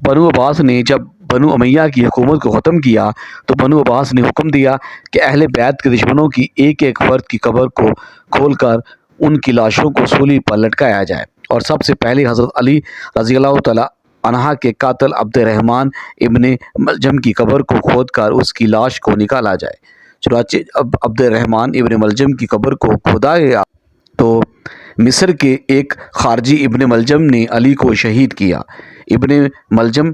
بنو عباس نے جب بنو امیہ کی حکومت کو ختم کیا تو بنو عباس نے حکم دیا کہ اہل بیت کے دشمنوں کی ایک ایک فرد کی قبر کو کھول کر ان کی لاشوں کو سولی پر لٹکایا جائے، اور سب سے پہلے حضرت علی رضی اللہ تعالی عنہ کے قاتل عبد الرحمن ابن ملجم کی قبر کو کھود کر اس کی لاش کو نکالا جائے۔ چنانچہ اب عبد الرحمن ابن ملجم کی قبر کو کھودا گیا تو مصر کے ایک خارجی ابن ملجم نے علی کو شہید کیا۔ ابن ملجم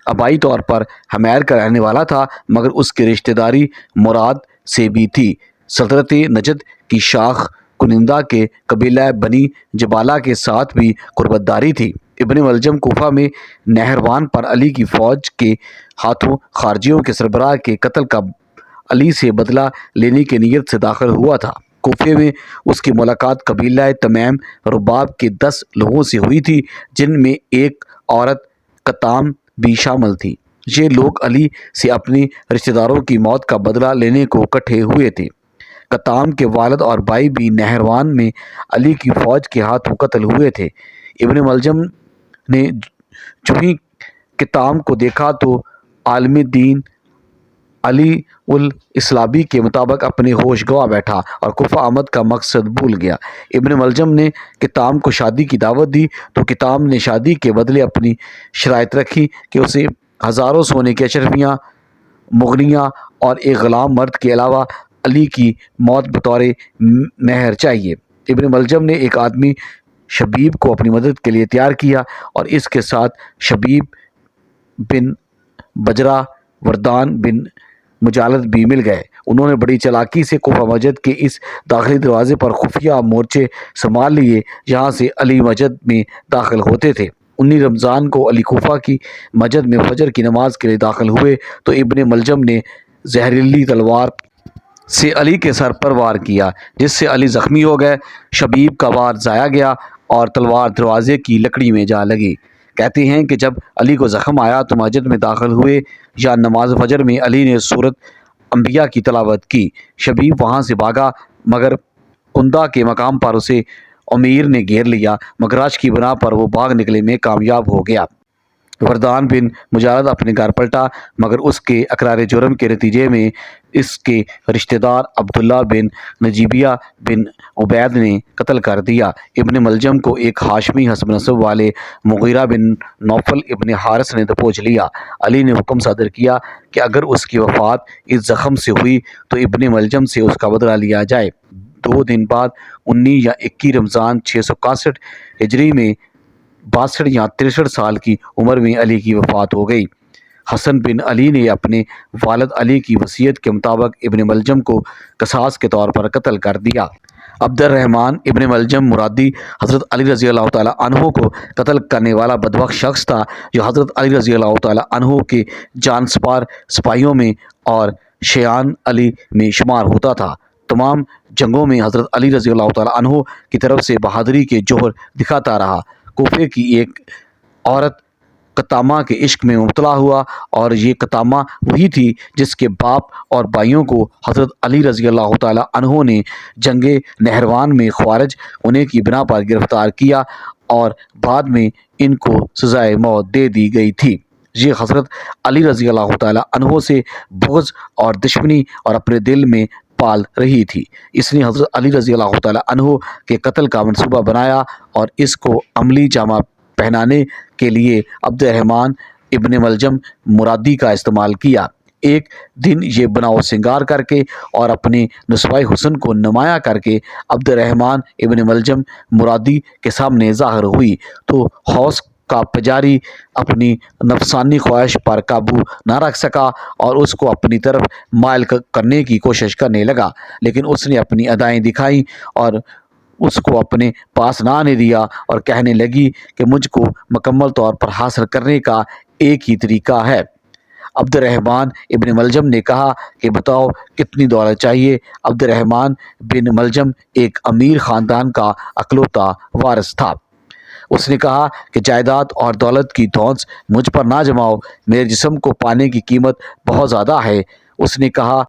آبائی طور پر حمیر کا رہنے والا تھا، مگر اس کی رشتہ داری مراد سے بھی تھی۔ سلطنت نجد کی شاخ کنندہ کے قبیلہ بنی جبالہ کے ساتھ بھی قربت داری تھی۔ ابن ملجم کوفہ میں نہروان پر علی کی فوج کے ہاتھوں خارجیوں کے سربراہ کے قتل کا علی سے بدلہ لینے کی نیت سے داخل ہوا تھا۔ کوفے میں اس کی ملاقات قبیلہ تمیم رباب کے 10 لوگوں سے ہوئی تھی، جن میں ایک عورت قطام بھی شامل تھی۔ یہ لوگ علی سے اپنی رشتہ داروں کی موت کا بدلہ لینے کو اکٹھے ہوئے تھے۔ قطام کے والد اور بھائی بھی نہروان میں علی کی فوج کے ہاتھوں قتل ہوئے تھے۔ ابن ملجم نے جو ہی قطام کو دیکھا تو عالم دین علی الاسلابی کے مطابق اپنے ہوش گوا بیٹھا اور کوفہ آمد کا مقصد بھول گیا۔ ابن ملجم نے قطام کو شادی کی دعوت دی تو قطام نے شادی کے بدلے اپنی شرائط رکھی کہ اسے ہزاروں سونے کی اشرفیاں، مغنیاں اور ایک غلام مرد کے علاوہ علی کی موت بطور مہر چاہیے۔ ابن ملجم نے ایک آدمی شبیب کو اپنی مدد کے لیے تیار کیا اور اس کے ساتھ شبیب بن بجرہ وردان بن مجالد بھی مل گئے۔ انہوں نے بڑی چالاکی سے کوفہ مسجد کے اس داخلی دروازے پر خفیہ مورچے سنبھال لیے جہاں سے علی مسجد میں داخل ہوتے تھے۔ 19 رمضان کو علی کوفہ کی مسجد میں فجر کی نماز کے لیے داخل ہوئے تو ابن ملجم نے زہریلی تلوار سے علی کے سر پر وار کیا، جس سے علی زخمی ہو گئے۔ شبیب کا وار ضائع گیا اور تلوار دروازے کی لکڑی میں جا لگی۔ کہتے ہیں کہ جب علی کو زخم آیا تو مسجد میں داخل ہوئے یا نماز فجر میں علی نے سورۃ انبیاء کی تلاوت کی۔ شبیب وہاں سے بھاگا مگر کندہ کے مقام پر اسے امیر نے گھیر لیا، مگر رش کی بنا پر وہ بھاگ نکلنے میں کامیاب ہو گیا۔ وردان بن مجالد اپنے گھر پلٹا مگر اس کے اقرار جرم کے نتیجے میں اس کے رشتہ دار عبداللہ بن نجیبیہ بن عبید نے قتل کر دیا۔ ابن ملجم کو ایک ہاشمی حسب نسب والے مغیرہ بن نوفل ابن حارث نے دبوچ لیا۔ علی نے حکم صادر کیا کہ اگر اس کی وفات اس زخم سے ہوئی تو ابن ملجم سے اس کا بدلہ لیا جائے۔ 2 دن بعد 19 یا 21 رمضان 661 ہجری میں 62 یا 63 سال کی عمر میں علی کی وفات ہو گئی۔ حسن بن علی نے اپنے والد علی کی وصیت کے مطابق ابن ملجم کو قصاص کے طور پر قتل کر دیا۔ عبد الرحمن ابن ملجم مرادی حضرت علی رضی اللہ تعالی عنہ کو قتل کرنے والا بدبخت شخص تھا جو حضرت علی رضی اللہ تعالی عنہ کے جانسپار سپاہیوں میں اور شیعان علی میں شمار ہوتا تھا۔ تمام جنگوں میں حضرت علی رضی اللہ تعالی عنہ کی طرف سے بہادری کے جوہر دکھاتا رہا۔ کوفے کی ایک عورت قطامہ کے عشق میں مبتلا ہوا اور یہ قطامہ وہی تھی جس کے باپ اور بھائیوں کو حضرت علی رضی اللہ تعالی عنہ نے جنگ نہروان میں خوارج ہونے کی بنا پر گرفتار کیا اور بعد میں ان کو سزائے موت دے دی گئی تھی۔ یہ حضرت علی رضی اللہ تعالی عنہ سے بغض اور دشمنی اور اپنے دل میں پال رہی تھی۔ اس نے حضرت علی رضی اللہ تعالی عنہ کے قتل کا منصوبہ بنایا اور اس کو عملی جامہ پہنانے کے لیے عبد الرحمن ابن ملجم مرادی کا استعمال کیا۔ ایک دن یہ بناؤ سنگار کر کے اور اپنے نسوائے حسن کو نمایاں کر کے عبد الرحمن ابن ملجم مرادی کے سامنے ظاہر ہوئی تو حوث کا پجاری اپنی نفسانی خواہش پر قابو نہ رکھ سکا اور اس کو اپنی طرف مائل کرنے کی کوشش کرنے لگا، لیکن اس نے اپنی ادائیں دکھائیں اور اس کو اپنے پاس نہ آنے دیا اور کہنے لگی کہ مجھ کو مکمل طور پر حاصل کرنے کا ایک ہی طریقہ ہے۔ عبد الرحمن ابن ملجم نے کہا کہ بتاؤ کتنی دولت چاہیے۔ عبد الرحمن بن ملجم ایک امیر خاندان کا اکلوتا وارث تھا۔ اس نے کہا کہ جائیداد اور دولت کی دھونس مجھ پر نہ جماؤ، میرے جسم کو پانے کی قیمت بہت زیادہ ہے۔ اس نے کہا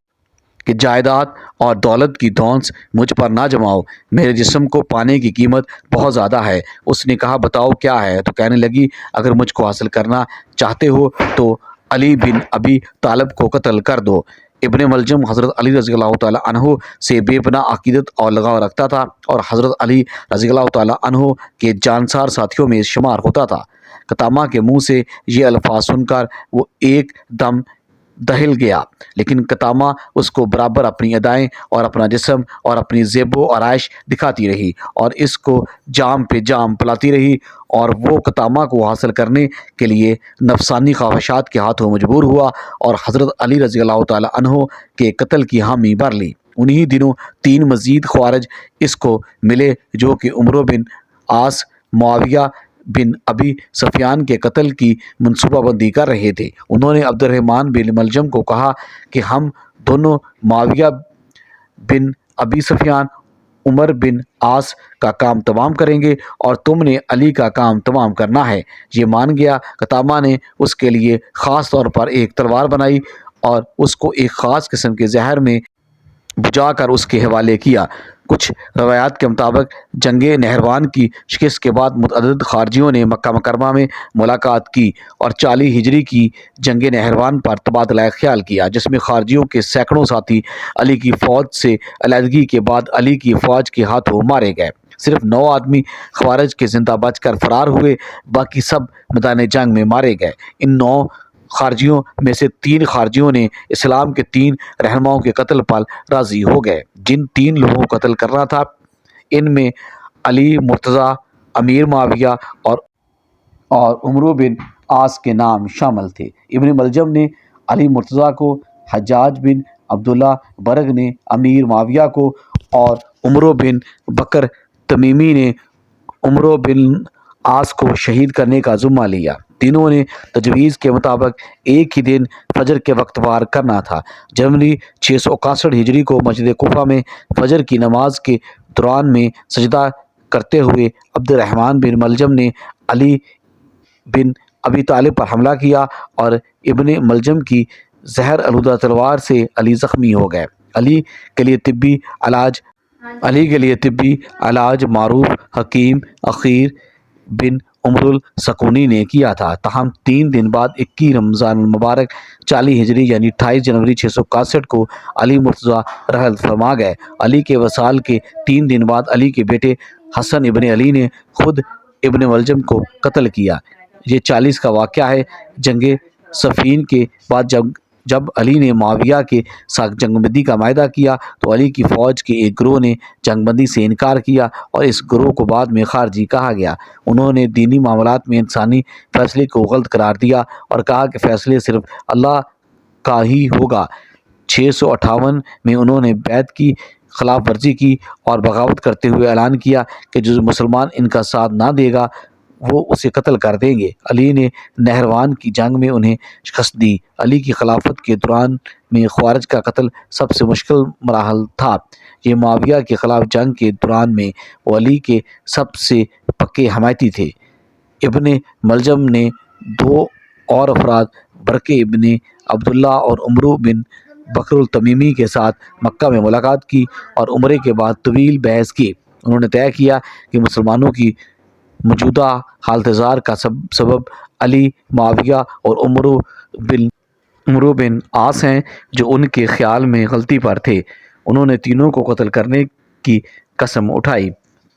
کہ جائیداد اور دولت کی دھونس مجھ پر نہ جماؤ، میرے جسم کو پانے کی قیمت بہت زیادہ ہے۔ اس نے کہا بتاؤ کیا ہے؟ تو کہنے لگی اگر مجھ کو حاصل کرنا چاہتے ہو تو علی بن ابی طالب کو قتل کر دو۔ ابن ملجم حضرت علی رضی اللہ تعالیٰ عنہ سے بے پناہ عقیدت اور لگاؤ رکھتا تھا اور حضرت علی رضی اللہ تعالیٰ عنہ کے جانسار ساتھیوں میں شمار ہوتا تھا۔ قطامہ کے منہ سے یہ الفاظ سن کر وہ ایک دم دہل گیا، لیکن قطامہ اس کو برابر اپنی ادائیں اور اپنا جسم اور اپنی زیب و آرائش دکھاتی رہی اور اس کو جام پہ جام پلاتی رہی، اور وہ قطامہ کو حاصل کرنے کے لیے نفسانی خواہشات کے ہاتھوں مجبور ہوا اور حضرت علی رضی اللہ تعالیٰ عنہ کے قتل کی حامی بھر لی۔ انہی دنوں 3 مزید خوارج اس کو ملے جو کہ عمرو بن عاص، معاویہ بن ابی سفیان کے قتل کی منصوبہ بندی کر رہے تھے۔ انہوں نے عبد الرحمن بن ملجم کو کہا کہ ہم دونوں معاویہ بن ابی سفیان، عمر بن عاص کا کام تمام کریں گے اور تم نے علی کا کام تمام کرنا ہے۔ یہ مان گیا۔ قطامہ نے اس کے لیے خاص طور پر ایک تلوار بنائی اور اس کو ایک خاص قسم کے زہر میں بجھا کر اس کے حوالے کیا۔ کچھ روایات کے مطابق جنگ نہروان کی شکست کے بعد متعدد خارجیوں نے مکہ مکرمہ میں ملاقات کی اور 40 ہجری کی جنگ نہروان پر تبادلہ خیال کیا، جس میں خارجیوں کے سینکڑوں ساتھی علی کی فوج سے علیحدگی کے بعد علی کی فوج کے ہاتھوں مارے گئے۔ صرف 9 آدمی خوارج کے زندہ بچ کر فرار ہوئے، باقی سب میدان جنگ میں مارے گئے۔ ان 9 خارجیوں میں سے 3 خارجیوں نے اسلام کے 3 رہنماؤں کے قتل پر راضی ہو گئے۔ جن 3 لوگوں کو قتل کرنا تھا ان میں علی مرتضیٰ، امیر معاویہ اور عمرو بن عاص کے نام شامل تھے۔ ابن ملجم نے علی مرتضیٰ کو، حجاج بن عبداللہ برق نے امیر معاویہ کو اور عمرو بن بکر تمیمی نے عمرو بن عاص کو شہید کرنے کا ذمہ لیا۔ تینوں نے تجویز کے مطابق ایک ہی دن فجر کے وقت وار کرنا تھا۔ جنوری 661 ہجری کو مسجد کوفہ میں فجر کی نماز کے دوران میں سجدہ کرتے ہوئے عبد الرحمن بن ملجم نے علی بن ابی طالب پر حملہ کیا اور ابن ملجم کی زہر آلودہ تلوار سے علی زخمی ہو گئے۔ علی کے لیے طبی علاج معروف حکیم عقیر بن عمر السکونی نے کیا تھا، تاہم 3 دن بعد 21 رمضان المبارک 40 ہجری یعنی 28 جنوری 661 کو علی مرتضیٰ رحل فرما گئے۔ علی کے وصال کے 3 دن بعد علی کے بیٹے حسن ابن علی نے خود ابن ملجم کو قتل کیا۔ یہ 40 کا واقعہ ہے۔ جنگ صفین کے بعد جب علی نے معاویہ کے ساتھ جنگ بندی کا معاہدہ کیا تو علی کی فوج کے ایک گروہ نے جنگ بندی سے انکار کیا اور اس گروہ کو بعد میں خارجی کہا گیا۔ انہوں نے دینی معاملات میں انسانی فیصلے کو غلط قرار دیا اور کہا کہ فیصلے صرف اللہ کا ہی ہوگا۔ 658 میں انہوں نے بیعت کی خلاف ورزی کی اور بغاوت کرتے ہوئے اعلان کیا کہ جو مسلمان ان کا ساتھ نہ دے گا وہ اسے قتل کر دیں گے۔ علی نے نہروان کی جنگ میں انہیں شکست دی۔ علی کی خلافت کے دوران میں خوارج کا قتل سب سے مشکل مراحل تھا۔ یہ معاویہ کے خلاف جنگ کے دوران میں وہ علی کے سب سے پکے حمایتی تھے۔ ابن ملجم نے 2 اور افراد برق ابن عبداللہ اور عمرو بن بکر التمیمی کے ساتھ مکہ میں ملاقات کی اور عمرے کے بعد طویل بحث کی۔ انہوں نے طے کیا کہ مسلمانوں کی موجودہ حالت زار کا سبب علی، معاویہ اور عمرو بن عاص ہیں، جو ان کے خیال میں غلطی پر تھے۔ انہوں نے تینوں کو قتل کرنے کی قسم اٹھائی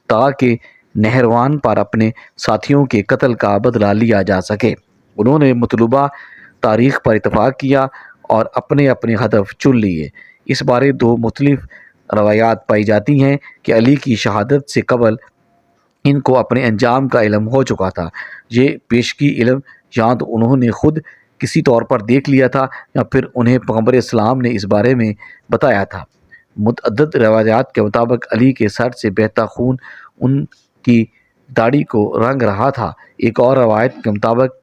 تاکہ نہروان پر اپنے ساتھیوں کے قتل کا بدلہ لیا جا سکے۔ انہوں نے مطلوبہ تاریخ پر اتفاق کیا اور اپنے اپنے ہدف چن لیے۔ اس بارے 2 مختلف روایات پائی جاتی ہیں کہ علی کی شہادت سے قبل ان کو اپنے انجام کا علم ہو چکا تھا۔ یہ پیشگی علم یا تو انہوں نے خود کسی طور پر دیکھ لیا تھا یا پھر انہیں پیغمبر اسلام نے اس بارے میں بتایا تھا۔ متعدد روایات کے مطابق علی کے سر سے بہتا خون ان کی داڑھی کو رنگ رہا تھا۔ ایک اور روایت کے مطابق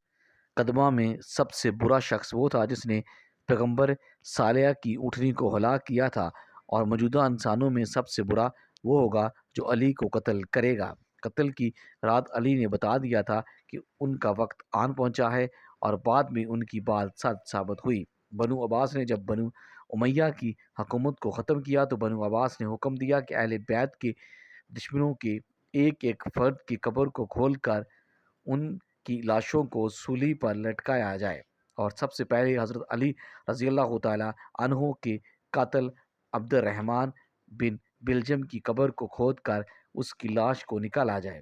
قدمہ میں سب سے برا شخص وہ تھا جس نے پیغمبر صالح کی اونٹنی کو ہلاک کیا تھا، اور موجودہ انسانوں میں سب سے برا وہ ہوگا جو علی کو قتل کرے گا۔ قتل کی رات علی نے بتا دیا تھا کہ ان کا وقت آن پہنچا ہے، اور بعد میں ان کی بات سچ ثابت ہوئی۔ بنو عباس نے جب بنو امیہ کی حکومت کو ختم کیا تو بنو عباس نے حکم دیا کہ اہل بیت کے دشمنوں کے ایک ایک فرد کی قبر کو کھول کر ان کی لاشوں کو سولی پر لٹکایا جائے، اور سب سے پہلے حضرت علی رضی اللہ تعالیٰ عنہ کے قاتل عبد الرحمن بن بلجم کی قبر کو کھود کر اس کی لاش کو نکالا جائے۔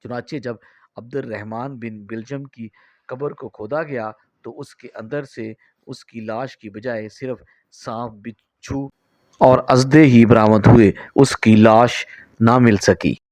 چنانچہ جب عبد الرحمن بن بلجم کی قبر کو کھودا گیا تو اس کے اندر سے اس کی لاش کی بجائے صرف سانپ، بچھو اور اژدھے ہی برآمد ہوئے، اس کی لاش نہ مل سکی۔